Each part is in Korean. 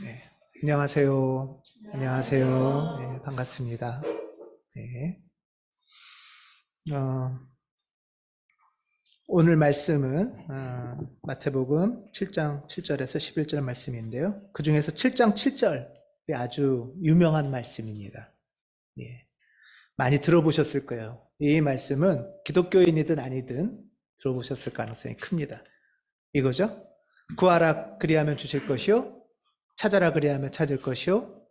네. 안녕하세요. 안녕하세요. 네, 반갑습니다. 네. 어, 오늘 말씀은 마태복음 7장 7절에서 11절 말씀인데요. 그 중에서 7장 7절이 아주 유명한 말씀입니다. 예, 많이 들어보셨을 거예요. 이 말씀은 기독교인이든 아니든 들어보셨을 가능성이 큽니다. 이거죠? 구하라 그리하면 주실 것이요, 찾아라 그리하면 찾을 것이요,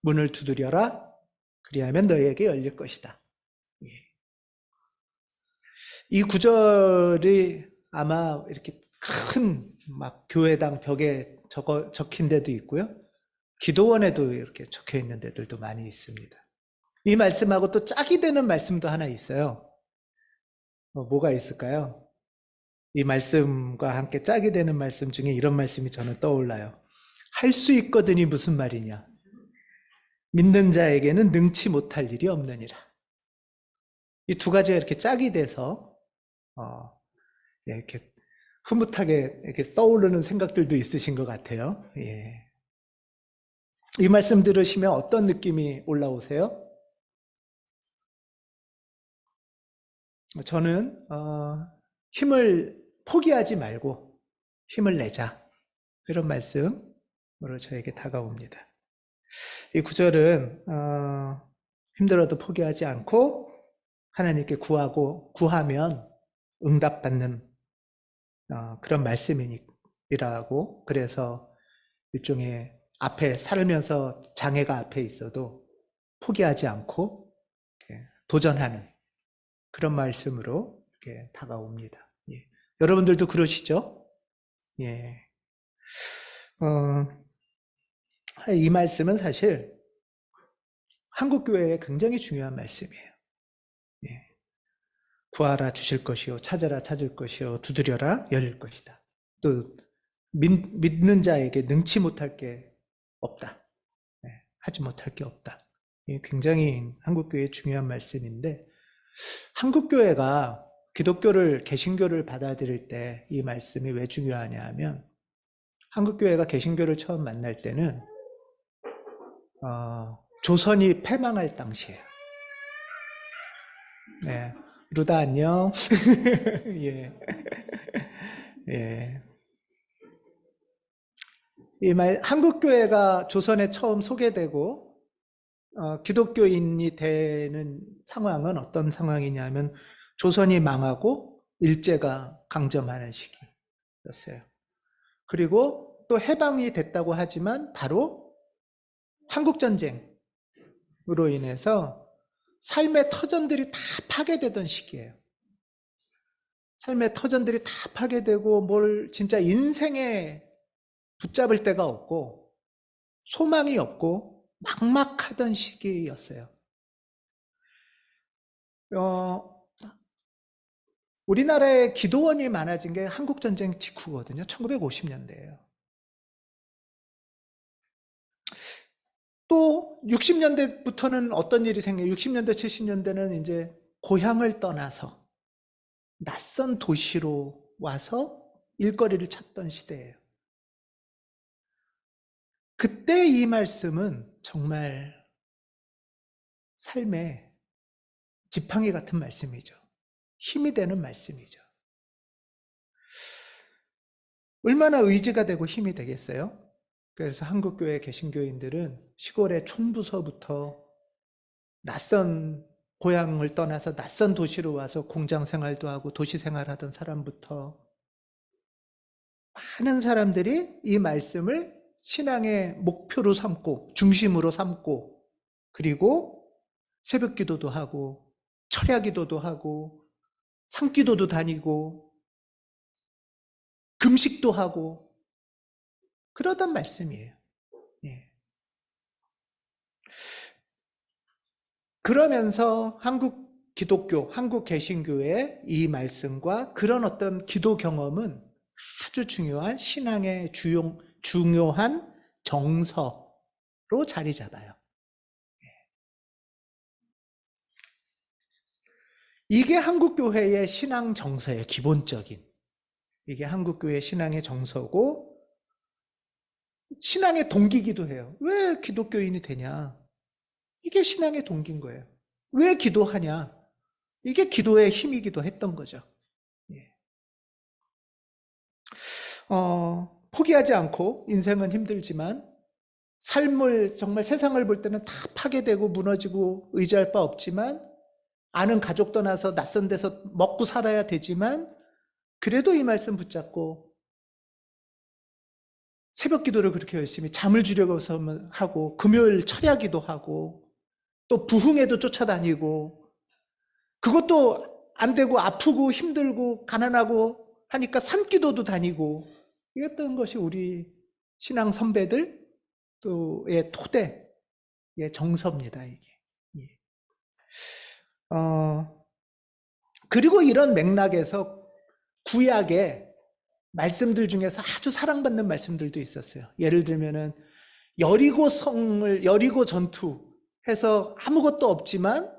문을 두드려라 그리하면 너희에게 열릴 것이다. 예. 이 구절이 아마 이렇게 큰 막 교회당 벽에 적힌 데도 있고요. 기도원에도 이렇게 적혀 있는 데들도 많이 있습니다. 이 말씀하고 또 짝이 되는 말씀도 하나 있어요. 뭐가 있을까요? 이 말씀과 함께 짝이 되는 말씀 중에 이런 말씀이 저는 떠올라요. 할 수 있거든이 무슨 말이냐? 믿는 자에게는 능치 못할 일이 없느니라. 이 두 가지가 이렇게 짝이 돼서 이렇게 흐뭇하게 이렇게 떠오르는 생각들도 있으신 것 같아요. 예. 이 말씀 들으시면 어떤 느낌이 올라오세요? 저는 힘을 포기하지 말고 힘을 내자, 그런 말씀으로 저에게 다가옵니다. 이 구절은 힘들어도 포기하지 않고 하나님께 구하면 응답받는 그런 말씀이라고, 그래서 일종의 앞에 살면서 장애가 앞에 있어도 포기하지 않고 도전하는 그런 말씀으로 이렇게 다가옵니다. 예. 여러분들도 그러시죠? 예. 이 말씀은 사실 한국교회에 굉장히 중요한 말씀이에요. 예. 구하라 주실 것이요, 찾아라 찾을 것이요, 두드려라 열릴 것이다. 또 믿는 자에게 능치 못할 게 없다. 하지 못할 게 없다. 굉장히 한국교회의 중요한 말씀인데, 한국교회가 기독교를, 개신교를 받아들일 때 이 말씀이 왜 중요하냐 하면, 한국교회가 개신교를 처음 만날 때는 조선이 패망할 당시예요. 네. 루다 안녕. 예. 예. 한국교회가 조선에 처음 소개되고 기독교인이 되는 상황은 어떤 상황이냐면, 조선이 망하고 일제가 강점하는 시기였어요. 그리고 또 해방이 됐다고 하지만 바로 한국전쟁으로 인해서 삶의 터전들이 다 파괴되던 시기예요. 삶의 터전들이 다 파괴되고 뭘 진짜 인생에 붙잡을 데가 없고 소망이 없고 막막하던 시기였어요. 우리나라에 기도원이 많아진 게 한국전쟁 직후거든요. 1950년대예요. 또 60년대부터는 어떤 일이 생겨요? 60년대, 70년대는 이제 고향을 떠나서 낯선 도시로 와서 일거리를 찾던 시대예요. 그때 이 말씀은 정말 삶의 지팡이 같은 말씀이죠. 힘이 되는 말씀이죠. 얼마나 의지가 되고 힘이 되겠어요? 그래서 한국교회 개신교인들은 시골의 촌부서부터 낯선 고향을 떠나서 낯선 도시로 와서 공장 생활도 하고 도시 생활하던 사람부터 많은 사람들이 이 말씀을 신앙의 목표로 삼고 중심으로 삼고, 그리고 새벽 기도도 하고 철야 기도도 하고 산기도도 다니고 금식도 하고 그러던 말씀이에요. 예. 그러면서 한국 기독교, 한국 개신교의 이 말씀과 그런 어떤 기도 경험은 아주 중요한 신앙의 중요한 정서로 자리 잡아요. 이게 한국교회의 신앙 정서의 기본적인, 이게 한국교회 신앙의 정서고, 신앙의 동기이기도 해요. 왜 기독교인이 되냐? 이게 신앙의 동기인 거예요. 왜 기도하냐? 이게 기도의 힘이기도 했던 거죠. 예. 포기하지 않고 인생은 힘들지만 삶을 정말 세상을 볼 때는 다 파괴되고 무너지고 의지할 바 없지만 아는 가족 떠나서 낯선 데서 먹고 살아야 되지만 그래도 이 말씀 붙잡고 새벽 기도를 그렇게 열심히 잠을 주려고 하고 금요일 철야기도 하고 또 부흥회도 쫓아다니고 그것도 안 되고 아프고 힘들고 가난하고 하니까 산기도도 다니고 이랬던 것이 우리 신앙 선배들 또의 토대의 정서입니다. 이게. 예. 그리고 이런 맥락에서 구약의 말씀들 중에서 아주 사랑받는 말씀들도 있었어요. 예를 들면은 여리고 전투해서 아무것도 없지만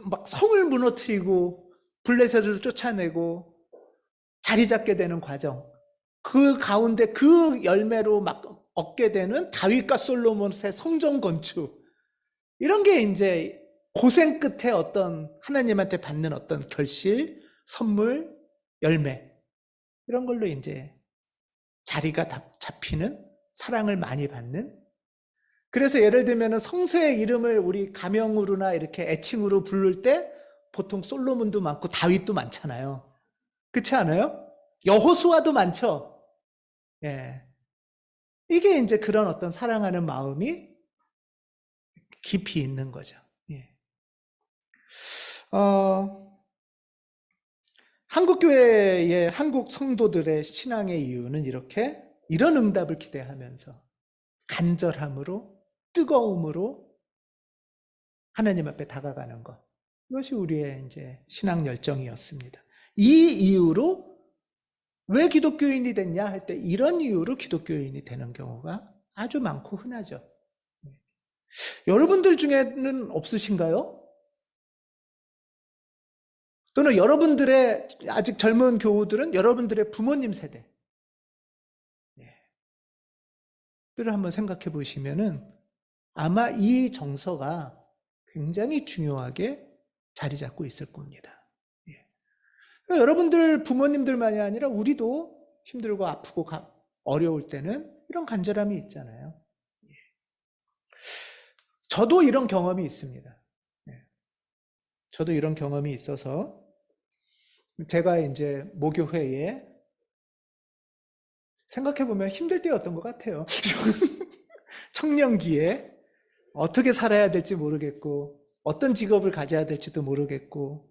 막 성을 무너뜨리고 블레셋을 쫓아내고 자리 잡게 되는 과정. 그 가운데 그 열매로 막 얻게 되는 다윗과 솔로몬의 성전 건축. 이런 게 이제 고생 끝에 어떤 하나님한테 받는 어떤 결실, 선물, 열매. 이런 걸로 이제 자리가 잡히는 사랑을 많이 받는. 그래서 예를 들면 성서의 이름을 우리 가명으로나 이렇게 애칭으로 부를 때 보통 솔로몬도 많고 다윗도 많잖아요. 그렇지 않아요? 여호수아도 많죠. 예. 이게 이제 그런 어떤 사랑하는 마음이 깊이 있는 거죠. 예. 한국교회의 한국 성도들의 신앙의 이유는 이런 응답을 기대하면서 간절함으로, 뜨거움으로 하나님 앞에 다가가는 것. 이것이 우리의 이제 신앙 열정이었습니다. 이 이유로 왜 기독교인이 됐냐 할 때 이런 이유로 기독교인이 되는 경우가 아주 많고 흔하죠. 여러분들 중에는 없으신가요? 또는 여러분들의 아직 젊은 교우들은 여러분들의 부모님 세대 들을 한번 생각해 보시면은 아마 이 정서가 굉장히 중요하게 자리 잡고 있을 겁니다. 그러니까 여러분들 부모님들만이 아니라 우리도 힘들고 아프고 어려울 때는 이런 간절함이 있잖아요. 저도 이런 경험이 있습니다. 저도 이런 경험이 있어서 제가 이제 모교회에 생각해보면 힘들 때였던 것 같아요. 청년기에 어떻게 살아야 될지 모르겠고 어떤 직업을 가져야 될지도 모르겠고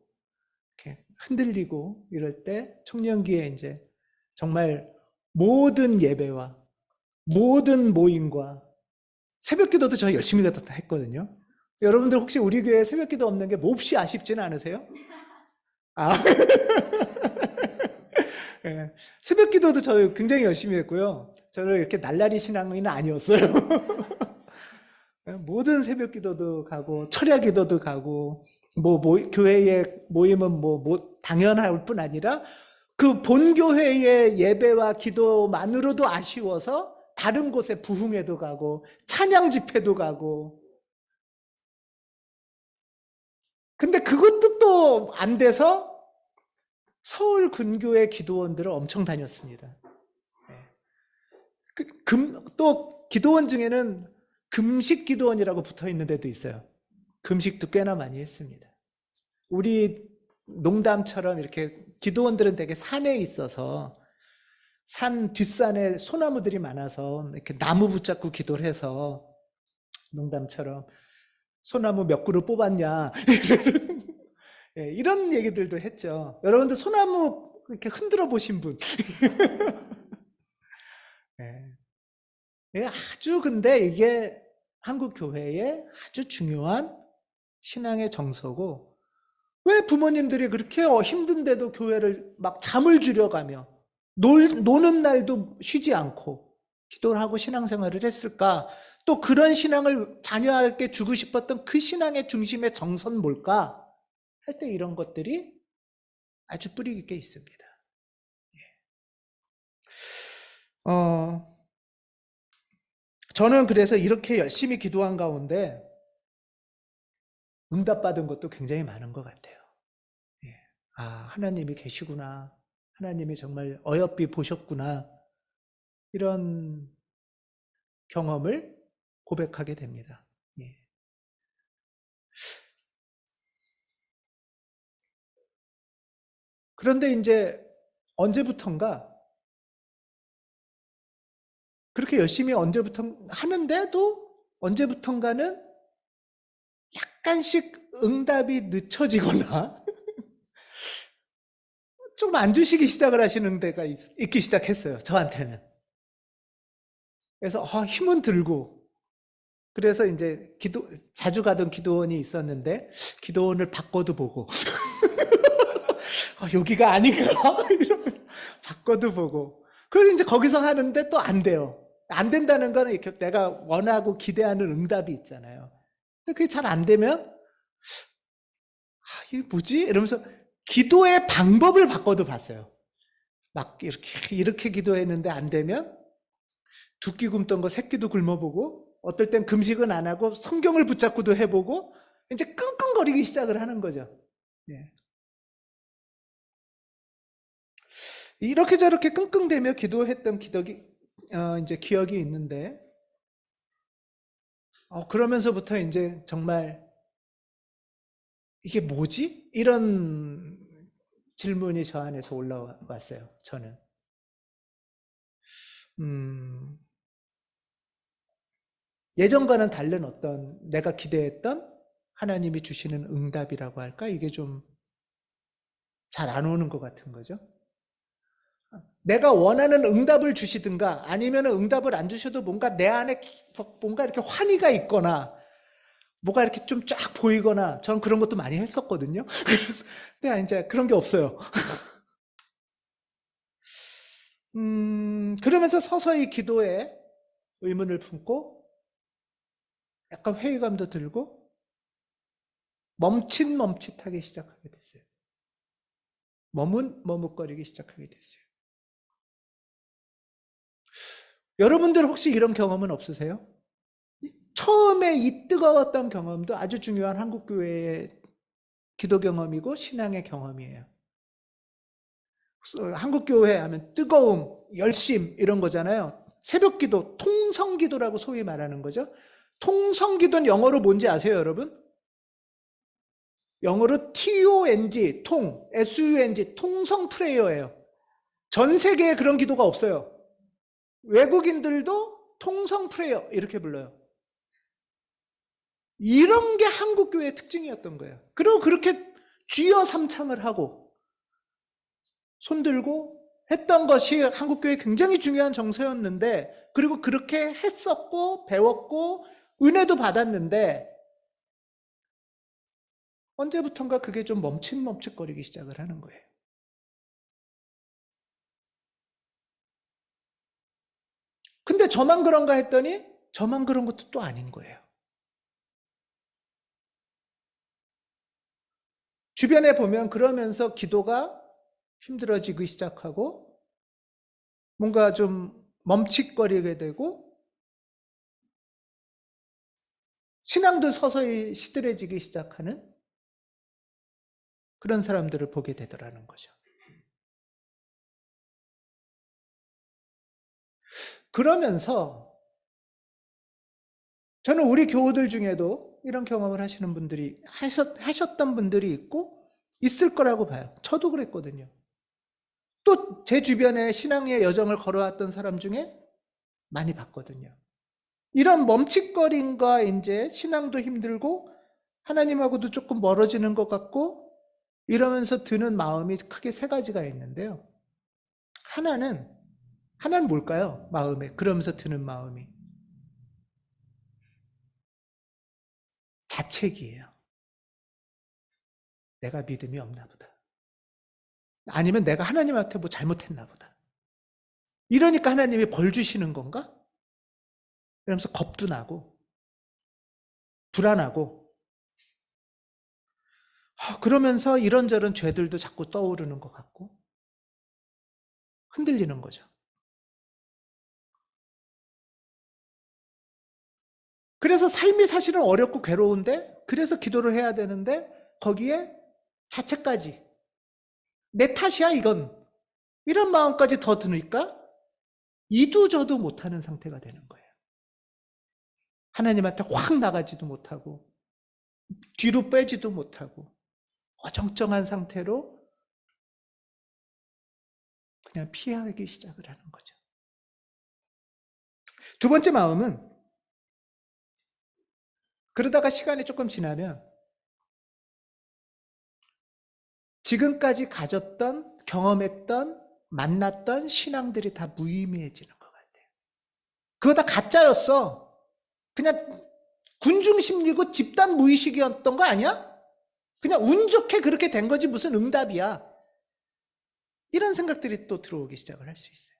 이렇게 흔들리고 이럴 때 청년기에 이제 정말 모든 예배와 모든 모임과 새벽기도도 저 열심히 했거든요. 여러분들 혹시 우리 교회 새벽기도 없는 게 몹시 아쉽지는 않으세요? 아, 예. 새벽기도도 저 굉장히 열심히 했고요. 저는 이렇게 날라리 신앙은 아니었어요. 모든 새벽기도도 가고 철야기도도 가고 교회의 모임은 당연할 뿐 아니라 그 본교회의 예배와 기도만으로도 아쉬워서 다른 곳에 부흥회도 가고 찬양 집회도 가고 근데 그것도 또 안 돼서 서울 근교의 기도원들을 엄청 다녔습니다. 또 기도원 중에는 금식 기도원이라고 붙어 있는 데도 있어요. 금식도 꽤나 많이 했습니다. 우리 농담처럼 이렇게 기도원들은 되게 산에 있어서 산 뒷산에 소나무들이 많아서 이렇게 나무 붙잡고 기도를 해서 농담처럼 소나무 몇 그루 뽑았냐 이런 얘기들도 했죠. 여러분들 소나무 이렇게 흔들어 보신 분? 아주 근데 이게 한국 교회의 아주 중요한 신앙의 정서고 왜 부모님들이 그렇게 힘든데도 교회를 막 잠을 줄여가며 노는 날도 쉬지 않고 기도를 하고 신앙생활을 했을까? 또 그런 신앙을 자녀에게 주고 싶었던 그 신앙의 중심의 정서는 뭘까? 할 때 이런 것들이 아주 뿌리 깊게 있습니다. 저는 그래서 이렇게 열심히 기도한 가운데 응답받은 것도 굉장히 많은 것 같아요. 예. 아, 하나님이 계시구나. 하나님이 정말 어여삐 보셨구나. 이런 경험을 고백하게 됩니다. 예. 그런데 이제 언제부턴가 그렇게 열심히 언제부터 하는데도 언제부턴가는 약간씩 응답이 늦춰지거나 좀 안 주시기 시작을 하시는 데가 있기 시작했어요. 저한테는. 그래서 힘은 들고 그래서 이제 자주 가던 기도원이 있었는데 기도원을 바꿔도 보고 여기가 아닌가? 이러면 바꿔도 보고 그래서 이제 거기서 하는데 또 안 돼요. 안 된다는 거는 이렇게 내가 원하고 기대하는 응답이 있잖아요. 근데 그게 잘 안 되면 이게 뭐지? 이러면서 기도의 방법을 바꿔도 봤어요. 막 이렇게 기도했는데 안 되면 두 끼 굶던 거 세 끼도 굶어보고 어떨 땐 금식은 안 하고 성경을 붙잡고도 해보고 이제 끙끙거리기 시작을 하는 거죠. 예. 이렇게 저렇게 끙끙대며 기도했던 이제 기억이 있는데 그러면서부터 이제 정말 이게 뭐지? 이런 질문이 저 안에서 올라왔어요. 저는 예전과는 다른 어떤 내가 기대했던 하나님이 주시는 응답이라고 할까? 이게 좀 잘 안 오는 것 같은 거죠. 내가 원하는 응답을 주시든가 아니면 응답을 안 주셔도 뭔가 내 안에 뭔가 이렇게 환희가 있거나 뭐가 이렇게 좀 쫙 보이거나 저는 그런 것도 많이 했었거든요. 근데 이제 그런 게 없어요. 그러면서 서서히 기도에 의문을 품고 약간 회의감도 들고 멈칫멈칫하기 시작하게 됐어요. 머뭇머뭇거리기 시작하게 됐어요. 여러분들 혹시 이런 경험은 없으세요? 처음에 이 뜨거웠던 경험도 아주 중요한 한국교회의 기도 경험이고 신앙의 경험이에요. 한국교회 하면 뜨거움, 열심 이런 거잖아요. 새벽기도, 통성기도라고 소위 말하는 거죠. 통성기도는 영어로 뭔지 아세요, 여러분? 영어로 TONG, SUNG, 통성 프레이어예요. 전 세계에 그런 기도가 없어요. 외국인들도 통성 프레이어 이렇게 불러요. 이런 게 한국교회의 특징이었던 거예요. 그리고 그렇게 쥐어 삼창을 하고 손들고 했던 것이 한국교회의 굉장히 중요한 정서였는데 그리고 그렇게 했었고 배웠고 은혜도 받았는데 언제부턴가 그게 좀 멈칫멈칫거리기 시작을 하는 거예요. 근데 저만 그런가 했더니 저만 그런 것도 또 아닌 거예요. 주변에 보면 그러면서 기도가 힘들어지기 시작하고 뭔가 좀 멈칫거리게 되고 신앙도 서서히 시들해지기 시작하는 그런 사람들을 보게 되더라는 거죠. 그러면서 저는 우리 교우들 중에도 이런 경험을 하시는 분들이 하셨던 분들이 있고 있을 거라고 봐요. 저도 그랬거든요. 또 제 주변에 신앙의 여정을 걸어왔던 사람 중에 많이 봤거든요. 이런 멈칫거림과 이제 신앙도 힘들고 하나님하고도 조금 멀어지는 것 같고 이러면서 드는 마음이 크게 세 가지가 있는데요. 하나는 뭘까요? 마음에 그러면서 드는 마음이 자책이에요. 내가 믿음이 없나 보다. 아니면 내가 하나님한테 뭐 잘못했나 보다. 이러니까 하나님이 벌 주시는 건가? 이러면서 겁도 나고 불안하고 그러면서 이런저런 죄들도 자꾸 떠오르는 것 같고 흔들리는 거죠. 그래서 삶이 사실은 어렵고 괴로운데, 그래서 기도를 해야 되는데, 거기에 자책까지. 내 탓이야, 이건. 이런 마음까지 더 드니까, 이도저도 못하는 상태가 되는 거예요. 하나님한테 확 나가지도 못하고, 뒤로 빼지도 못하고, 어정쩡한 상태로 그냥 피하기 시작을 하는 거죠. 두 번째 마음은, 그러다가 시간이 조금 지나면 지금까지 가졌던, 경험했던, 만났던 신앙들이 다 무의미해지는 것 같아요. 그거 다 가짜였어. 그냥 군중심리고 집단 무의식이었던 거 아니야? 그냥 운 좋게 그렇게 된 거지 무슨 응답이야. 이런 생각들이 또 들어오기 시작을 할 수 있어요.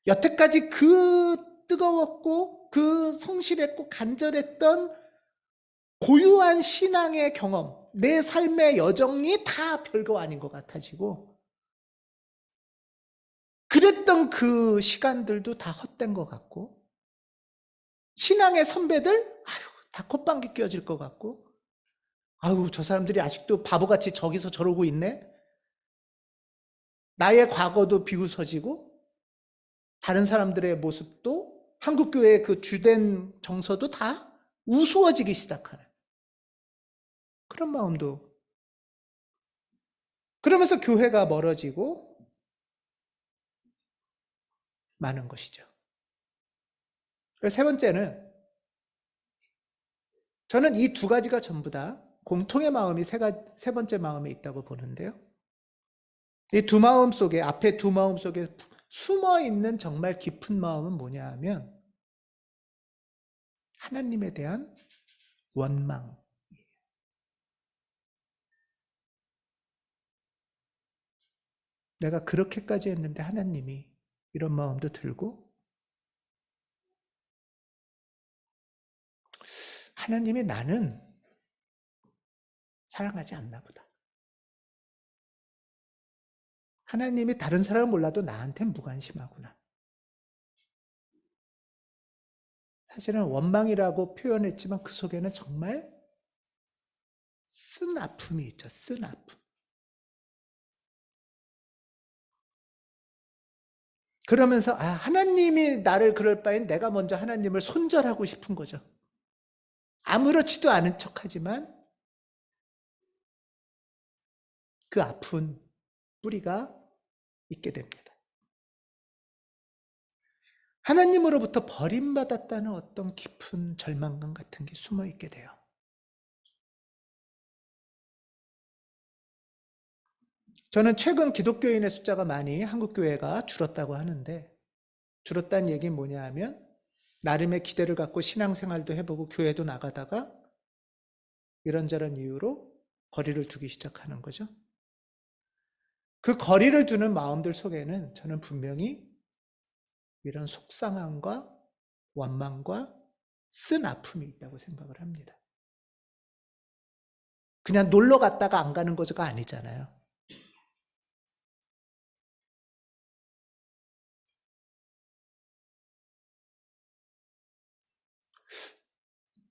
여태까지 그 뜨거웠고 그 성실했고 간절했던 고유한 신앙의 경험, 내 삶의 여정이 다 별거 아닌 것 같아지고, 그랬던 그 시간들도 다 헛된 것 같고, 신앙의 선배들, 아유, 다 콧방귀 뀌어질 것 같고, 아유, 저 사람들이 아직도 바보같이 저기서 저러고 있네? 나의 과거도 비웃어지고, 다른 사람들의 모습도, 한국교회의 그 주된 정서도 다 우스워지기 시작하는 그런 마음도. 그러면서 교회가 멀어지고 마는 것이죠. 세 번째는, 저는 이 두 가지가 전부 다 공통의 마음이 세 번째 마음에 있다고 보는데요. 이 두 마음 속에, 앞에 두 마음 속에 숨어 있는 정말 깊은 마음은 뭐냐 하면, 하나님에 대한 원망. 내가 그렇게까지 했는데 하나님이, 이런 마음도 들고, 하나님이 나는 사랑하지 않나 보다. 하나님이 다른 사람은 몰라도 나한텐 무관심하구나. 사실은 원망이라고 표현했지만 그 속에는 정말 쓴 아픔이 있죠. 쓴 아픔. 그러면서 하나님이 나를 그럴 바엔 내가 먼저 하나님을 손절하고 싶은 거죠. 아무렇지도 않은 척하지만 그 아픈 뿌리가 있게 됩니다. 하나님으로부터 버림받았다는 어떤 깊은 절망감 같은 게 숨어 있게 돼요. 저는 최근 기독교인의 숫자가 많이 한국 교회가 줄었다고 하는데, 줄었다는 얘기는 뭐냐 하면, 나름의 기대를 갖고 신앙생활도 해보고 교회도 나가다가 이런저런 이유로 거리를 두기 시작하는 거죠. 그 거리를 두는 마음들 속에는 저는 분명히 이런 속상함과 원망과 쓴 아픔이 있다고 생각을 합니다. 그냥 놀러 갔다가 안 가는 거가 아니잖아요.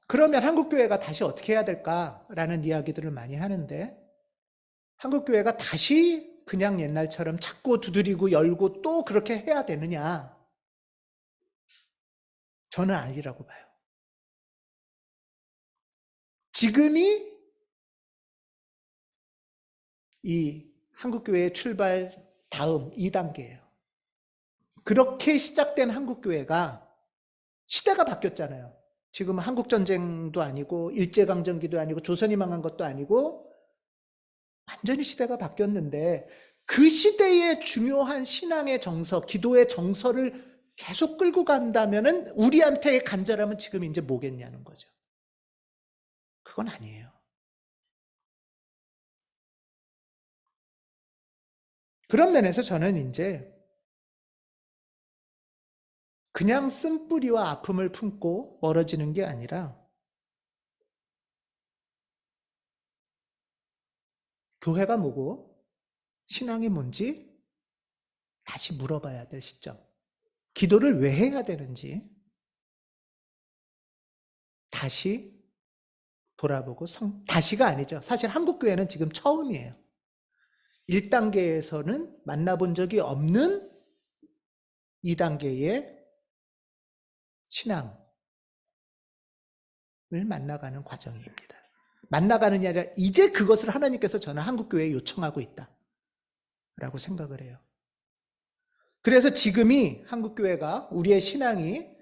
그러면 한국교회가 다시 어떻게 해야 될까라는 이야기들을 많이 하는데, 한국교회가 다시 그냥 옛날처럼 찾고 두드리고 열고 또 그렇게 해야 되느냐? 저는 아니라고 봐요. 지금이 이 한국교회의 출발 다음 2단계예요. 그렇게 시작된 한국교회가 시대가 바뀌었잖아요. 지금 한국전쟁도 아니고 일제강점기도 아니고 조선이 망한 것도 아니고 완전히 시대가 바뀌었는데, 그 시대의 중요한 신앙의 정서, 기도의 정서를 계속 끌고 간다면은 우리한테의 간절함은 지금 이제 뭐겠냐는 거죠. 그건 아니에요. 그런 면에서 저는 이제 그냥 쓴뿌리와 아픔을 품고 멀어지는 게 아니라, 교회가 뭐고 신앙이 뭔지 다시 물어봐야 될 시점, 기도를 왜 해야 되는지, 다시 돌아보고 다시가 아니죠. 사실 한국교회는 지금 처음이에요. 1단계에서는 만나본 적이 없는 2단계의 신앙을 만나가는 과정입니다. 만나가는 게 아니라 이제 그것을 하나님께서 저는 한국교회에 요청하고 있다라고 생각을 해요. 그래서 지금이 한국교회가 우리의 신앙이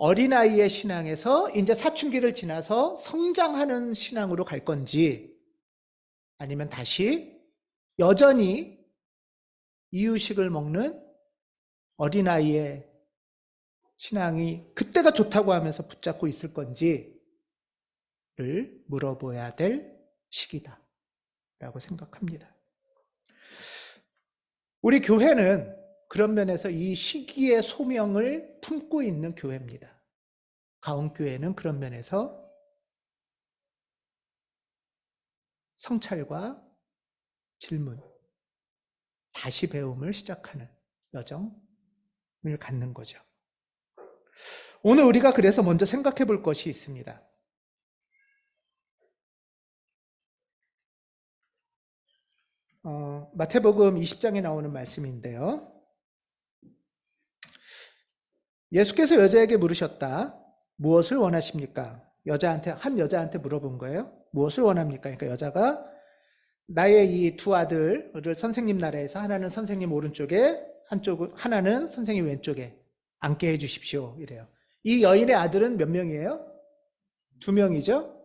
어린아이의 신앙에서 이제 사춘기를 지나서 성장하는 신앙으로 갈 건지, 아니면 다시 여전히 이유식을 먹는 어린아이의 신앙이 그때가 좋다고 하면서 붙잡고 있을 건지를 물어봐야 될 시기다라고 생각합니다. 우리 교회는 그런 면에서 이 시기의 소명을 품고 있는 교회입니다. 가온교회는 그런 면에서 성찰과 질문, 다시 배움을 시작하는 여정을 갖는 거죠. 오늘 우리가 그래서 먼저 생각해 볼 것이 있습니다. 마태복음 20장에 나오는 말씀인데요. 예수께서 여자에게 물으셨다. 무엇을 원하십니까? 한 여자한테 물어본 거예요. 무엇을 원합니까? 그러니까 여자가 나의 이 두 아들을 선생님 나라에서 하나는 선생님 오른쪽에 하나는 선생님 왼쪽에 앉게 해주십시오. 이래요. 이 여인의 아들은 몇 명이에요? 2명이죠.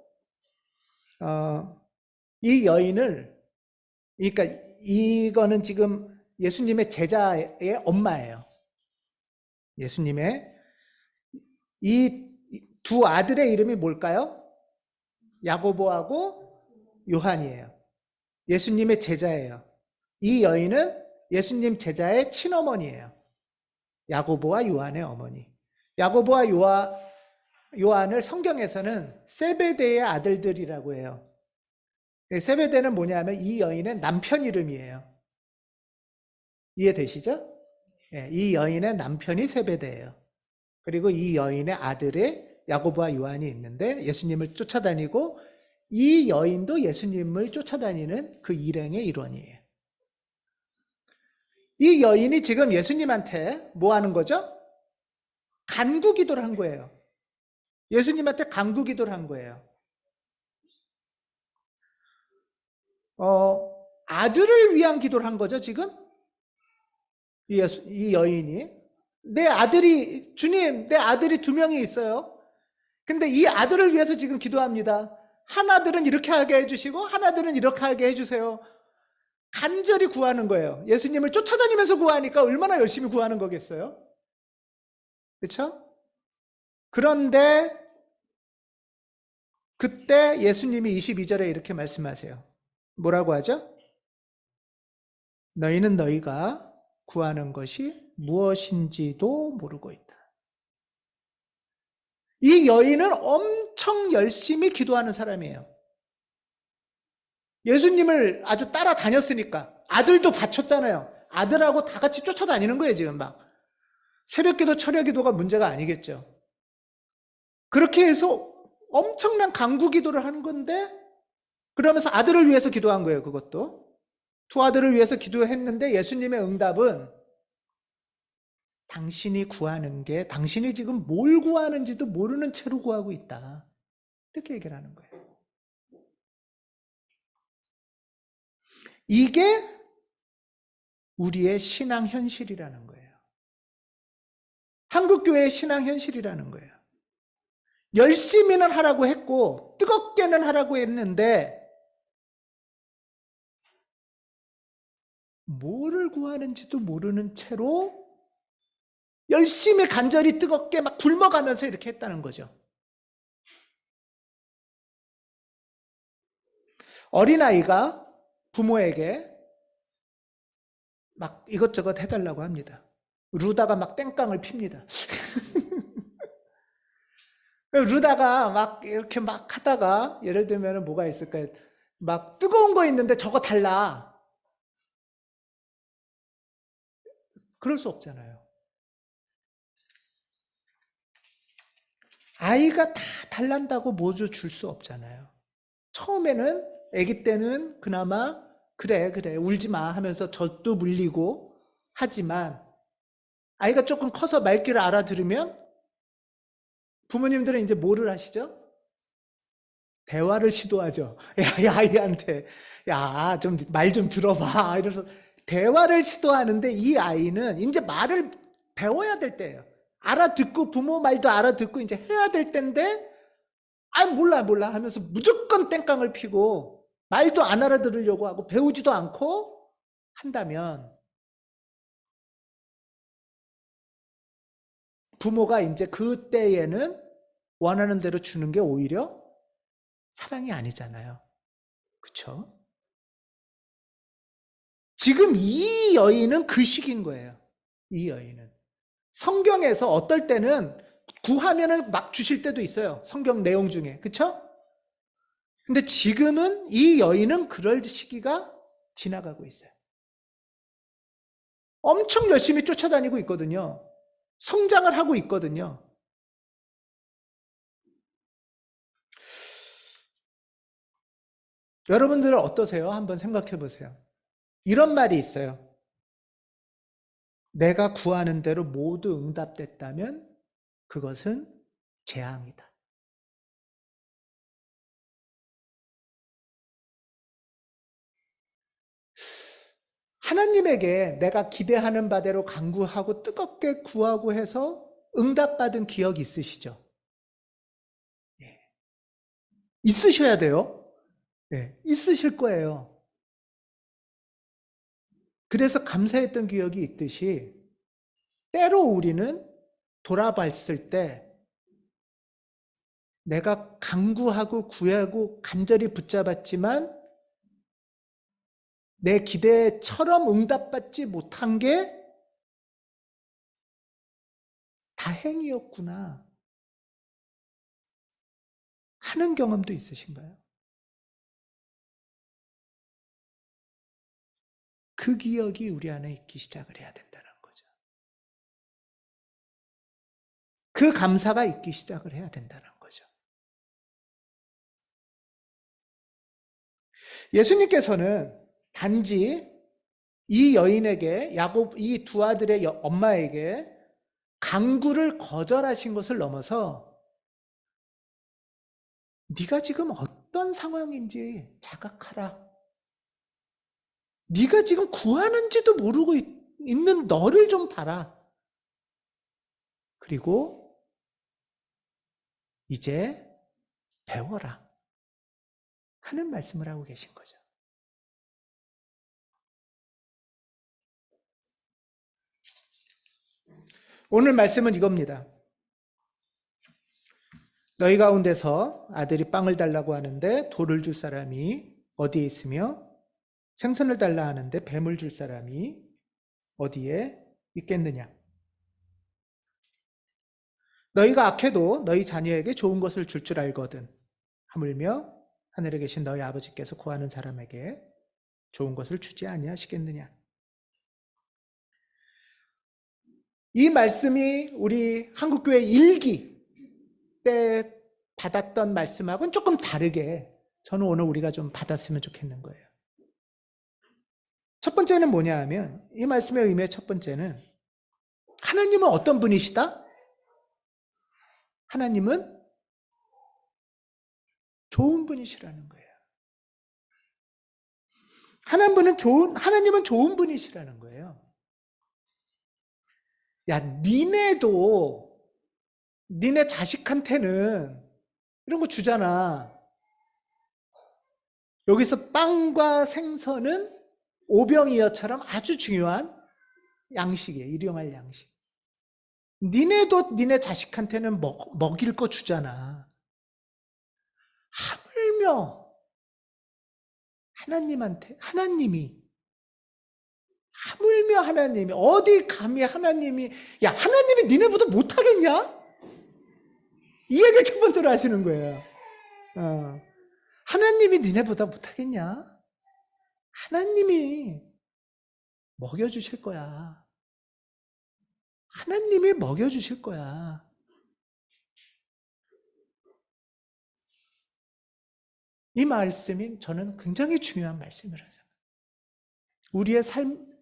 이 여인을, 그러니까 이거는 지금 예수님의 제자의 엄마예요. 예수님의 이 두 아들의 이름이 뭘까요? 야고보하고 요한이에요. 예수님의 제자예요. 이 여인은 예수님 제자의 친어머니예요. 야고보와 요한의 어머니. 야고보와 요한을 성경에서는 세베대의 아들들이라고 해요. 세베대는 뭐냐면 이 여인의 남편 이름이에요. 이해되시죠? 이 여인의 남편이 세베대예요. 그리고 이 여인의 아들의 야고보와 요한이 있는데 예수님을 쫓아다니고 이 여인도 예수님을 쫓아다니는 그 일행의 일원이에요. 이 여인이 지금 예수님한테 뭐 하는 거죠? 간구 기도를 한 거예요. 예수님한테 간구 기도를 한 거예요. 아들을 위한 기도를 한 거죠, 지금? 이 여인이. 주님, 내 아들이 2명이 있어요. 근데 이 아들을 위해서 지금 기도합니다. 하나들은 이렇게 하게 해주시고 하나들은 이렇게 하게 해주세요. 간절히 구하는 거예요. 예수님을 쫓아다니면서 구하니까 얼마나 열심히 구하는 거겠어요? 그렇죠? 그런데 그때 예수님이 22절에 이렇게 말씀하세요. 뭐라고 하죠? 너희는 너희가 구하는 것이 무엇인지도 모르고 있다. 이 여인은 엄청 열심히 기도하는 사람이에요. 예수님을 아주 따라다녔으니까. 아들도 바쳤잖아요. 아들하고 다 같이 쫓아다니는 거예요, 지금 막. 새벽기도, 철야기도가 문제가 아니겠죠. 그렇게 해서 엄청난 간구기도를 하는 건데, 그러면서 아들을 위해서 기도한 거예요, 그것도. 2 아들을 위해서 기도했는데 예수님의 응답은 당신이 구하는 게 당신이 지금 뭘 구하는지도 모르는 채로 구하고 있다. 이렇게 얘기를 하는 거예요. 이게 우리의 신앙 현실이라는 거예요. 한국교회의 신앙 현실이라는 거예요. 열심히는 하라고 했고 뜨겁게는 하라고 했는데 뭐를 구하는지도 모르는 채로 열심히 간절히 뜨겁게 막 굶어가면서 이렇게 했다는 거죠. 어린아이가 부모에게 막 이것저것 해달라고 합니다. 루다가 막 땡깡을 핍니다. 루다가 막 이렇게 막 하다가 예를 들면 뭐가 있을까요? 막 뜨거운 거 있는데 저거 달라. 그럴 수 없잖아요. 아이가 다 달란다고 모두 줄 수 없잖아요. 처음에는 아기 때는 그나마 그래 울지 마 하면서 젖도 물리고 하지만 아이가 조금 커서 말귀를 알아들으면 부모님들은 이제 뭐를 하시죠? 대화를 시도하죠. 야, 아이한테 야, 좀 말 좀 들어봐 이러면서 대화를 시도하는데 이 아이는 이제 말을 배워야 될 때예요. 알아듣고 부모 말도 알아듣고 이제 해야 될 때인데 몰라 하면서 무조건 땡깡을 피고 말도 안 알아들으려고 하고 배우지도 않고 한다면 부모가 이제 그때에는 원하는 대로 주는 게 오히려 사랑이 아니잖아요. 그렇죠? 지금 이 여인은 그 시기인 거예요. 이 여인은. 성경에서 어떨 때는 구하면은 막 주실 때도 있어요. 성경 내용 중에. 그렇죠? 근데 지금은 이 여인은 그럴 시기가 지나가고 있어요. 엄청 열심히 쫓아다니고 있거든요. 성장을 하고 있거든요. 여러분들은 어떠세요? 한번 생각해 보세요. 이런 말이 있어요. 내가 구하는 대로 모두 응답됐다면 그것은 재앙이다. 하나님에게 내가 기대하는 바대로 간구하고 뜨겁게 구하고 해서 응답받은 기억 있으시죠? 예. 있으셔야 돼요. 예. 있으실 거예요. 그래서 감사했던 기억이 있듯이 때로 우리는 돌아봤을 때 내가 간구하고 구하고 간절히 붙잡았지만 내 기대처럼 응답받지 못한 게 다행이었구나 하는 경험도 있으신가요? 그 기억이 우리 안에 있기 시작을 해야 된다는 거죠. 그 감사가 있기 시작을 해야 된다는 거죠. 예수님께서는 단지 이 여인에게 야곱 이 두 아들의 엄마에게 간구를 거절하신 것을 넘어서 네가 지금 어떤 상황인지 자각하라. 네가 지금 구하는지도 모르고 있는 너를 좀 봐라. 그리고 이제 배워라 하는 말씀을 하고 계신 거죠. 오늘 말씀은 이겁니다. 너희 가운데서 아들이 빵을 달라고 하는데 돌을 줄 사람이 어디에 있으며 생선을 달라 하는데 뱀을 줄 사람이 어디에 있겠느냐. 너희가 악해도 너희 자녀에게 좋은 것을 줄 줄 알거든. 하물며 하늘에 계신 너희 아버지께서 구하는 사람에게 좋은 것을 주지 아니하시겠느냐. 이 말씀이 우리 한국교회 1기 때 받았던 말씀하고는 조금 다르게 저는 오늘 우리가 좀 받았으면 좋겠는 거예요. 첫 번째는 뭐냐 하면 이 말씀의 의미의 첫 번째는 하나님은 어떤 분이시다? 하나님은 좋은 분이시라는 거예요. 하나님은 좋은 분이시라는 거예요. 야, 니네도 니네 자식한테는 이런 거 주잖아. 여기서 빵과 생선은 오병이어처럼 아주 중요한 양식이에요. 일용할 양식. 니네도 니네 자식한테는 먹일 거 주잖아. 하물며 하나님이 어디 감히 하나님이 야 하나님이 니네보다 못하겠냐? 이 얘기를 첫 번째로 하시는 거예요. 하나님이 니네보다 못하겠냐? 하나님이 먹여주실 거야. 하나님이 먹여주실 거야. 이 말씀이 저는 굉장히 중요한 말씀이라고 생각해요. 우리의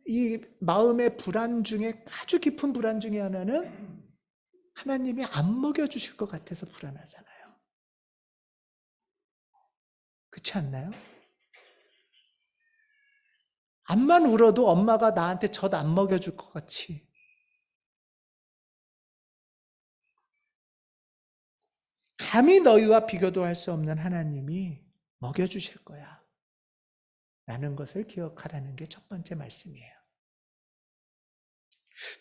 이 마음의 불안 중에 아주 깊은 불안 중에 하나는 하나님이 안 먹여주실 것 같아서 불안하잖아요. 그렇지 않나요? 암만 울어도 엄마가 나한테 젖 안 먹여줄 것 같이. 감히 너희와 비교도 할 수 없는 하나님이 먹여주실 거야. 라는 것을 기억하라는 게 첫 번째 말씀이에요.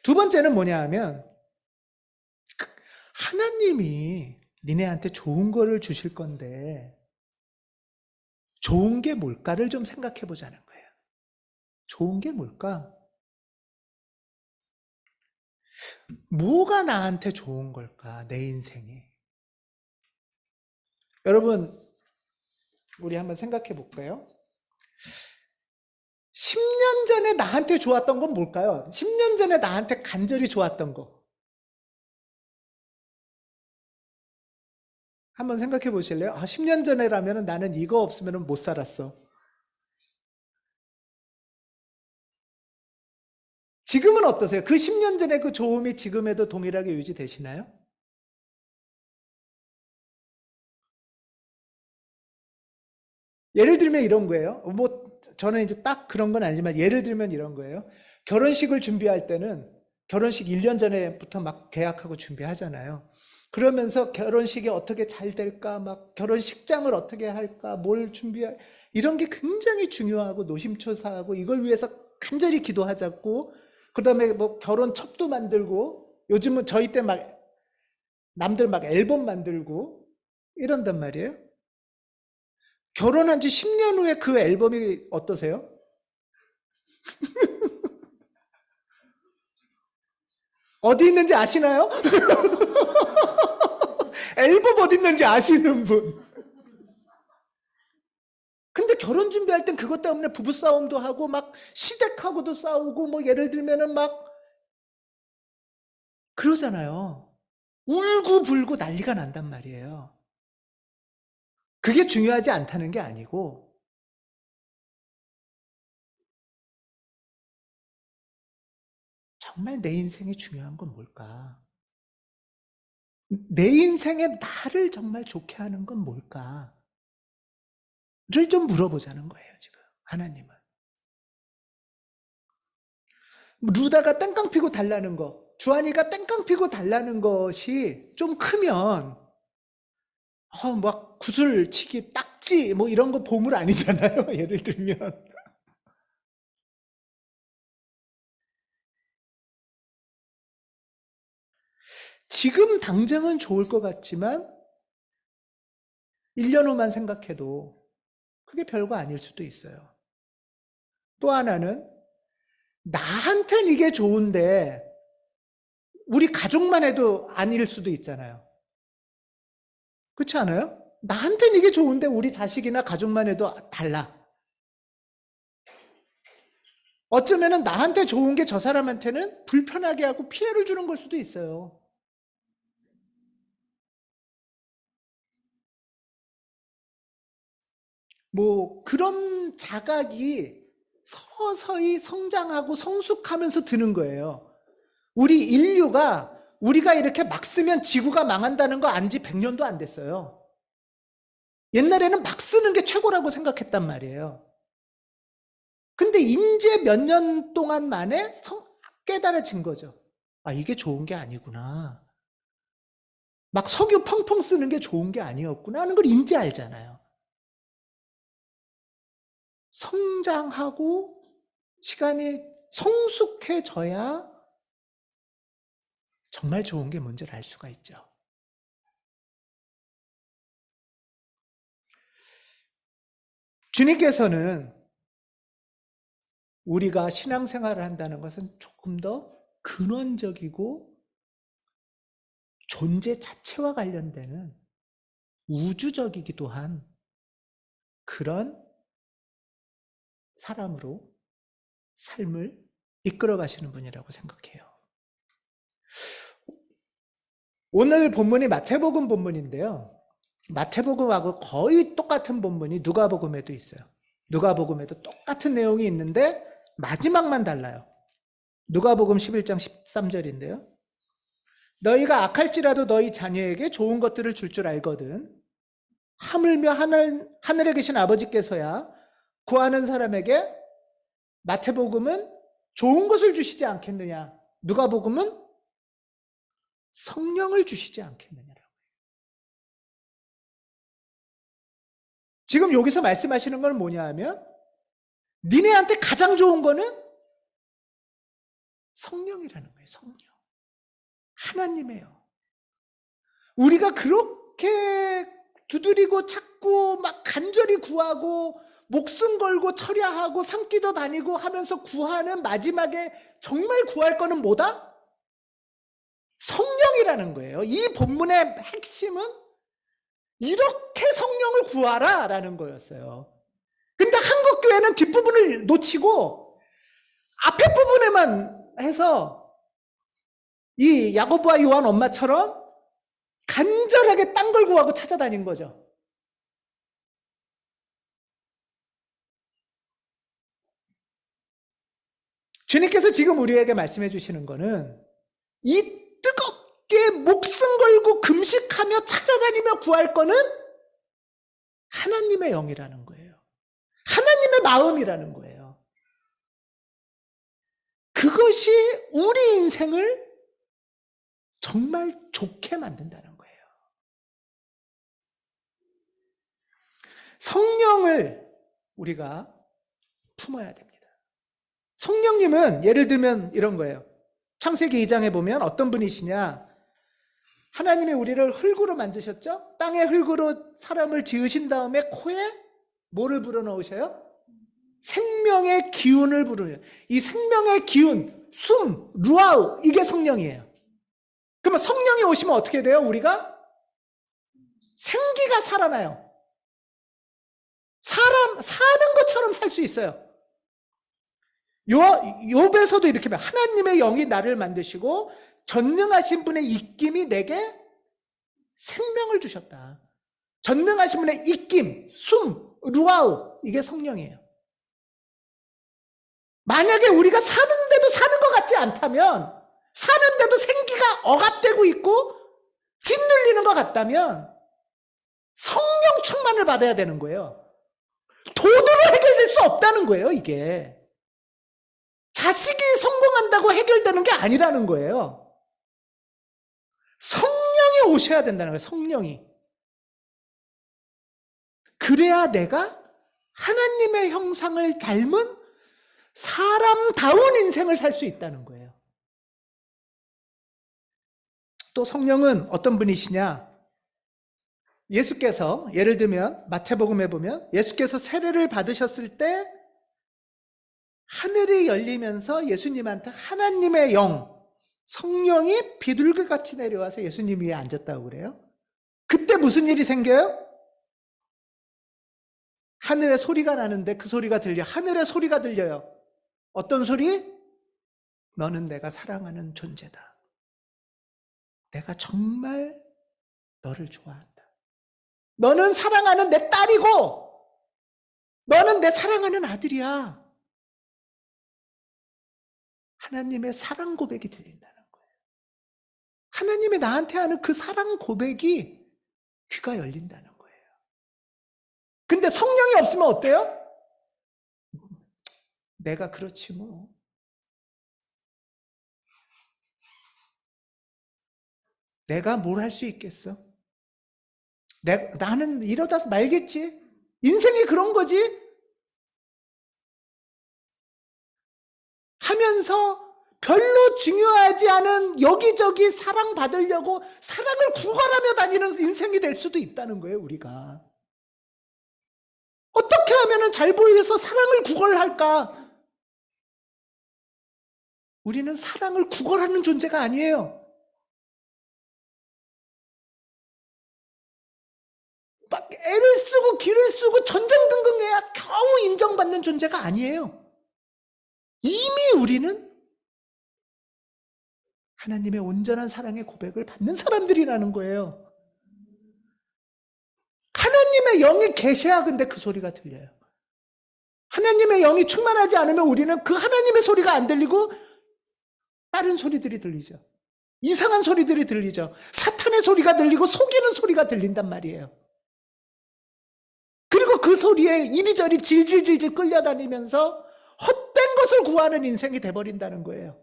두 번째는 뭐냐 하면 하나님이 니네한테 좋은 거를 주실 건데 좋은 게 뭘까를 좀 생각해 보자는 거예요. 좋은 게 뭘까? 뭐가 나한테 좋은 걸까? 내 인생에. 여러분, 우리 한번 생각해 볼까요? 10년 전에 나한테 좋았던 건 뭘까요? 10년 전에 나한테 간절히 좋았던 거. 한번 생각해 보실래요? 10년 전에라면 나는 이거 없으면 못 살았어. 지금은 어떠세요? 그 10년 전의 그 좋음이 지금에도 동일하게 유지되시나요? 예를 들면 이런 거예요. 저는 이제 딱 그런 건 아니지만 예를 들면 이런 거예요. 결혼식을 준비할 때는 결혼식 1년 전에부터 막 계약하고 준비하잖아요. 그러면서 결혼식이 어떻게 잘 될까, 막 결혼식장을 어떻게 할까, 뭘 준비할, 이런 게 굉장히 중요하고 노심초사하고 이걸 위해서 간절히 기도하자고, 그 다음에 뭐 결혼 첩도 만들고, 요즘은 저희 때 막 남들 막 앨범 만들고 이런단 말이에요. 결혼한 지 10년 후에 그 앨범이 어떠세요? 어디 있는지 아시나요? 앨범 어디 있는지 아시는 분. 근데 결혼 준비할 땐 그것 때문에 부부싸움도 하고 막 시댁하고도 싸우고 뭐 예를 들면은 막 그러잖아요. 울고불고 난리가 난단 말이에요. 그게 중요하지 않다는 게 아니고 정말 내 인생이 중요한 건 뭘까? 내 인생에 나를 정말 좋게 하는 건 뭘까? 를 좀 물어보자는 거예요, 지금. 하나님은. 루다가 땡깡 피고 달라는 거, 주한이가 땡깡 피고 달라는 것이 좀 크면, 막 구슬치기, 딱지, 뭐 이런 거 보물 아니잖아요, 예를 들면. 지금 당장은 좋을 것 같지만, 1년 후만 생각해도 그게 별거 아닐 수도 있어요. 또 하나는, 나한텐 이게 좋은데, 우리 가족만 해도 아닐 수도 있잖아요. 그렇지 않아요? 나한텐 이게 좋은데 우리 자식이나 가족만 해도 달라. 어쩌면은 나한테 좋은 게 저 사람한테는 불편하게 하고 피해를 주는 걸 수도 있어요. 뭐 그런 자각이 서서히 성장하고 성숙하면서 드는 거예요. 우리 인류가 우리가 이렇게 막 쓰면 지구가 망한다는 거 안지 100년도 안 됐어요. 옛날에는 막 쓰는 게 최고라고 생각했단 말이에요. 근데 이제 몇 년 동안 만에 깨달아진 거죠. 아, 이게 좋은 게 아니구나. 막 석유 펑펑 쓰는 게 좋은 게 아니었구나 하는 걸 이제 알잖아요. 성장하고 시간이 성숙해져야 정말 좋은 게 뭔지를 알 수가 있죠. 주님께서는 우리가 신앙생활을 한다는 것은 조금 더 근원적이고 존재 자체와 관련되는 우주적이기도 한 그런 사람으로 삶을 이끌어 가시는 분이라고 생각해요. 오늘 본문이 마태복음 본문인데요. 마태복음하고 거의 똑같은 본문이 누가복음에도 있어요. 누가복음에도 똑같은 내용이 있는데 마지막만 달라요. 누가복음 11장 13절인데요. 너희가 악할지라도 너희 자녀에게 좋은 것들을 줄 알거든. 하물며 하늘에 계신 아버지께서야 구하는 사람에게, 마태복음은 좋은 것을 주시지 않겠느냐, 누가복음은 성령을 주시지 않겠느냐라고. 지금 여기서 말씀하시는 건 뭐냐 하면, 니네한테 가장 좋은 거는 성령이라는 거예요. 성령. 하나님이에요. 우리가 그렇게 두드리고 찾고 막 간절히 구하고 목숨 걸고 철야하고 산기도 다니고 하면서 구하는 마지막에 정말 구할 거는 뭐다? 성령이라는 거예요. 이 본문의 핵심은 이렇게 성령을 구하라 라는 거였어요. 근데 한국 교회는 뒷부분을 놓치고 앞에 부분에만 해서 이 야고보와 요한 엄마처럼 간절하게 딴 걸 구하고 찾아다닌 거죠. 주님께서 지금 우리에게 말씀해 주시는 거는 이 뜨겁게 목숨 걸고 금식하며 찾아다니며 구할 거는 하나님의 영이라는 거예요. 하나님의 마음이라는 거예요. 그것이 우리 인생을 정말 좋게 만든다는 거예요. 성령을 우리가 품어야 됩니다. 성령님은 예를 들면 이런 거예요. 창세기 2장에 보면 어떤 분이시냐, 하나님이 우리를 흙으로 만드셨죠? 땅의 흙으로 사람을 지으신 다음에 코에 뭐를 불어넣으셔요? 생명의 기운을 불어넣어요. 이 생명의 기운, 숨, 루아우, 이게 성령이에요. 그러면 성령이 오시면 어떻게 돼요? 우리가 생기가 살아나요. 사람 사는 것처럼 살 수 있어요. 욥에서도 이렇게 말, 하나님의 영이 나를 만드시고 전능하신 분의 입김이 내게 생명을 주셨다. 전능하신 분의 입김, 숨, 루아우, 이게 성령이에요. 만약에 우리가 사는데도 사는 것 같지 않다면, 사는데도 생기가 억압되고 있고 짓눌리는 것 같다면 성령 충만을 받아야 되는 거예요. 돈으로 해결될 수 없다는 거예요. 이게 자식이 성공한다고 해결되는 게 아니라는 거예요. 성령이 오셔야 된다는 거예요. 성령이. 그래야 내가 하나님의 형상을 닮은 사람다운 인생을 살 수 있다는 거예요. 또 성령은 어떤 분이시냐? 예수께서, 예를 들면 마태복음에 보면 예수께서 세례를 받으셨을 때 하늘이 열리면서 예수님한테 하나님의 영, 성령이 비둘기같이 내려와서 예수님 위에 앉았다고 그래요. 그때 무슨 일이 생겨요? 하늘에 소리가 나는데 그 소리가 들려. 하늘에 소리가 들려요. 어떤 소리? 너는 내가 사랑하는 존재다. 내가 정말 너를 좋아한다. 너는 사랑하는 내 딸이고 너는 내 사랑하는 아들이야. 하나님의 사랑 고백이 들린다는 거예요. 하나님이 나한테 하는 그 사랑 고백이 귀가 열린다는 거예요. 근데 성령이 없으면 어때요? 내가 그렇지 뭐. 내가 뭘 할 수 있겠어? 나는 이러다 말겠지. 인생이 그런 거지. 하면서 별로 중요하지 않은 여기저기 사랑받으려고 사랑을 구걸하며 다니는 인생이 될 수도 있다는 거예요. 우리가 어떻게 하면 잘 보여서 사랑을 구걸할까? 우리는 사랑을 구걸하는 존재가 아니에요. 막 애를 쓰고 기를 쓰고 전전긍긍해야 겨우 인정받는 존재가 아니에요. 이미 우리는 하나님의 온전한 사랑의 고백을 받는 사람들이라는 거예요. 하나님의 영이 계셔야 근데 그 소리가 들려요. 하나님의 영이 충만하지 않으면 우리는 그 하나님의 소리가 안 들리고 다른 소리들이 들리죠. 이상한 소리들이 들리죠. 사탄의 소리가 들리고 속이는 소리가 들린단 말이에요. 그리고 그 소리에 이리저리 질질질질 끌려다니면서 헛된 것을 구하는 인생이 돼버린다는 거예요.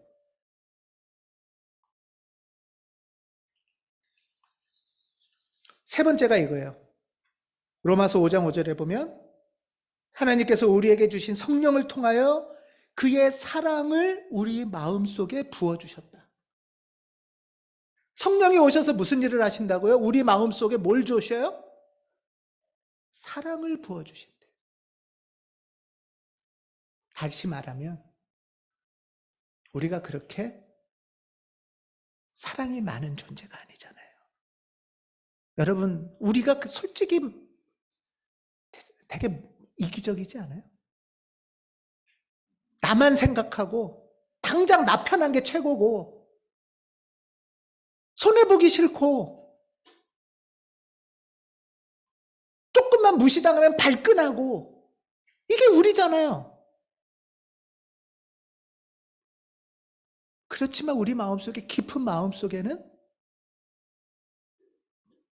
세 번째가 이거예요. 로마서 5장 5절에 보면 하나님께서 우리에게 주신 성령을 통하여 그의 사랑을 우리 마음속에 부어주셨다. 성령이 오셔서 무슨 일을 하신다고요? 우리 마음속에 뭘 주셔요? 사랑을 부어주신대요. 다시 말하면 우리가 그렇게 사랑이 많은 존재가 아니잖아요. 여러분, 우리가 솔직히 되게 이기적이지 않아요? 나만 생각하고 당장 나 편한 게 최고고 손해보기 싫고 조금만 무시당하면 발끈하고 이게 우리잖아요. 그렇지만 우리 마음속에 깊은 마음속에는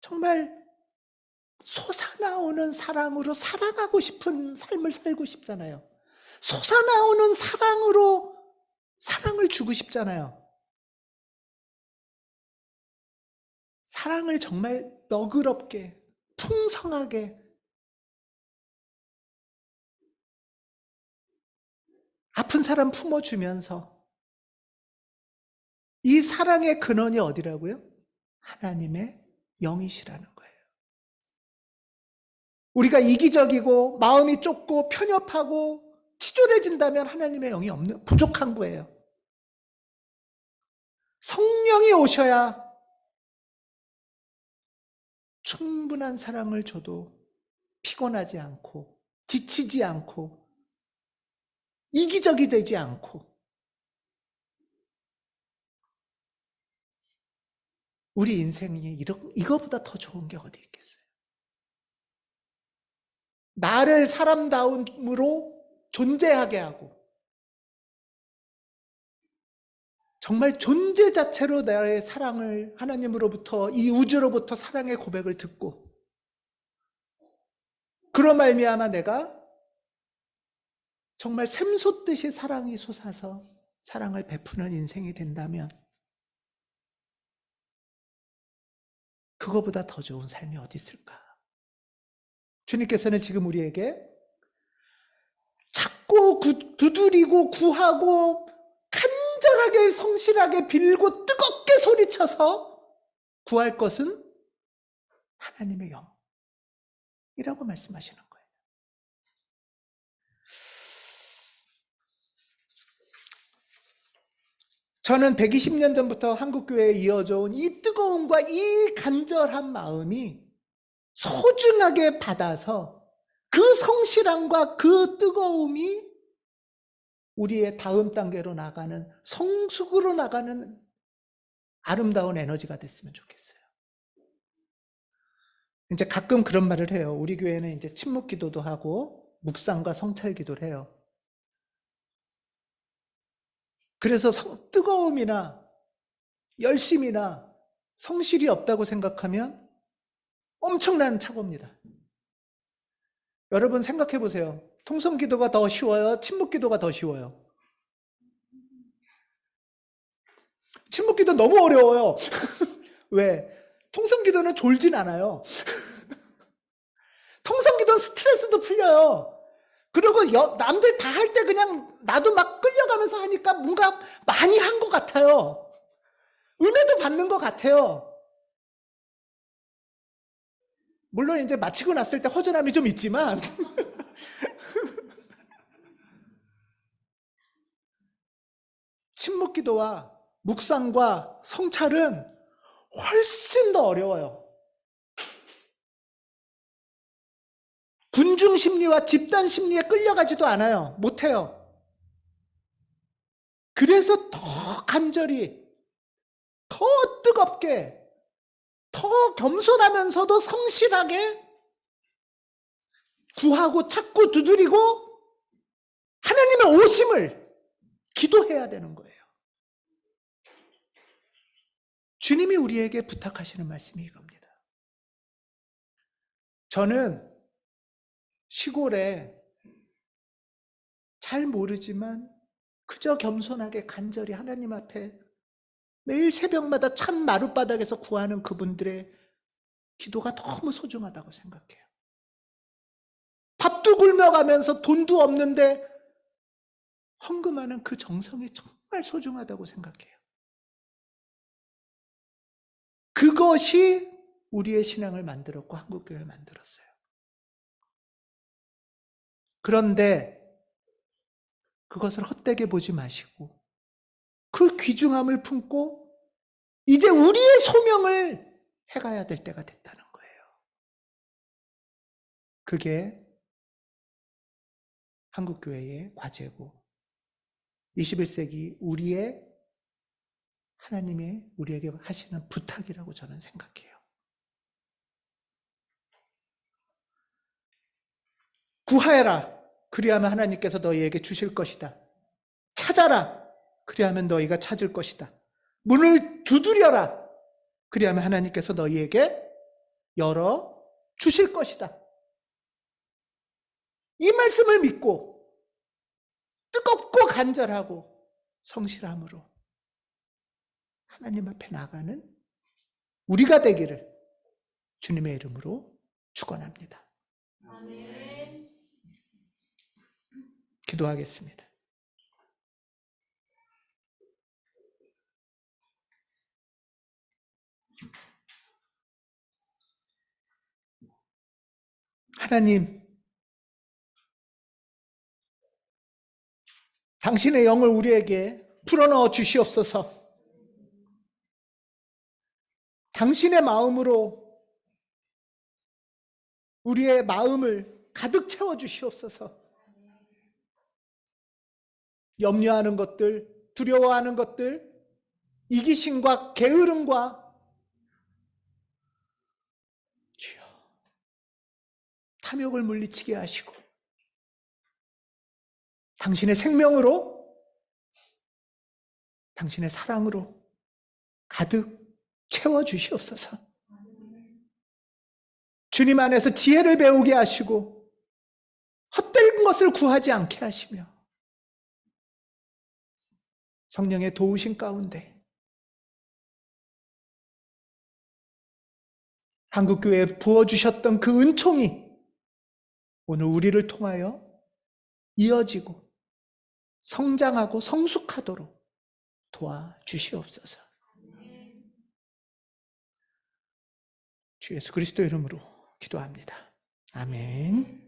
정말 솟아나오는 사랑으로 사랑하고 싶은 삶을 살고 싶잖아요. 솟아나오는 사랑으로 사랑을 주고 싶잖아요. 사랑을 정말 너그럽게, 풍성하게, 아픈 사람 품어주면서 이 사랑의 근원이 어디라고요? 하나님의 영이시라는 거예요. 우리가 이기적이고 마음이 좁고 편협하고 치졸해진다면 하나님의 영이 부족한 거예요. 성령이 오셔야 충분한 사랑을 줘도 피곤하지 않고 지치지 않고 이기적이 되지 않고 우리 인생이 이거보다 더 좋은 게 어디 있겠어요? 나를 사람다움으로 존재하게 하고 정말 존재 자체로 나의 사랑을 하나님으로부터 이 우주로부터 사랑의 고백을 듣고 그로 말미암아 내가 정말 샘솟듯이 사랑이 솟아서 사랑을 베푸는 인생이 된다면 그거보다 더 좋은 삶이 어디 있을까? 주님께서는 지금 우리에게 찾고 두드리고 구하고 간절하게 성실하게 빌고 뜨겁게 소리쳐서 구할 것은 하나님의 영이라고 말씀하시는 거예요. 저는 120년 전부터 한국교회에 이어져 온 이 뜨거움과 이 간절한 마음이 소중하게 받아서 그 성실함과 그 뜨거움이 우리의 다음 단계로 나가는 성숙으로 나가는 아름다운 에너지가 됐으면 좋겠어요. 이제 가끔 그런 말을 해요. 우리 교회는 이제 침묵 기도도 하고 묵상과 성찰 기도를 해요. 그래서 뜨거움이나 열심이나 성실이 없다고 생각하면 엄청난 착오입니다. 여러분 생각해 보세요. 통성 기도가 더 쉬워요? 침묵 기도가 더 쉬워요? 침묵 기도 너무 어려워요. 왜? 통성 기도는 졸진 않아요. 통성 기도는 스트레스도 풀려요. 그리고 남들 다 할 때 그냥 나도 막 끌려가면서 하니까 뭔가 많이 한 것 같아요. 은혜도 받는 것 같아요. 물론 이제 마치고 났을 때 허전함이 좀 있지만 침묵 기도와 묵상과 성찰은 훨씬 더 어려워요. 군중 심리와 집단 심리에 끌려가지도 않아요. 못해요. 그래서 더 간절히, 더 뜨겁게, 더 겸손하면서도 성실하게 구하고 찾고 두드리고 하나님의 오심을 기도해야 되는 거예요. 주님이 우리에게 부탁하시는 말씀이 이겁니다. 저는 시골에 잘 모르지만 그저 겸손하게 간절히 하나님 앞에 매일 새벽마다 찬 마룻바닥에서 구하는 그분들의 기도가 너무 소중하다고 생각해요. 밥도 굶어가면서 돈도 없는데 헌금하는 그 정성이 정말 소중하다고 생각해요. 그것이 우리의 신앙을 만들었고 한국교회를 만들었어요. 그런데 그것을 헛되게 보지 마시고 그 귀중함을 품고 이제 우리의 소명을 해가야 될 때가 됐다는 거예요. 그게 한국교회의 과제고 21세기 우리의 하나님이 우리에게 하시는 부탁이라고 저는 생각해요. 구하여라. 그리하면 하나님께서 너희에게 주실 것이다. 찾아라. 그리하면 너희가 찾을 것이다. 문을 두드려라. 그리하면 하나님께서 너희에게 열어 주실 것이다. 이 말씀을 믿고 뜨겁고 간절하고 성실함으로 하나님 앞에 나가는 우리가 되기를 주님의 이름으로 축원합니다. 아멘. 기도하겠습니다. 하나님, 당신의 영을 우리에게 불어넣어 주시옵소서. 당신의 마음으로 우리의 마음을 가득 채워 주시옵소서. 염려하는 것들, 두려워하는 것들, 이기심과 게으름과 주여 탐욕을 물리치게 하시고 당신의 생명으로 당신의 사랑으로 가득 채워 주시옵소서. 주님 안에서 지혜를 배우게 하시고 헛된 것을 구하지 않게 하시며 성령의 도우심 가운데 한국교회에 부어주셨던 그 은총이 오늘 우리를 통하여 이어지고 성장하고 성숙하도록 도와주시옵소서. 주 예수 그리스도 이름으로 기도합니다. 아멘.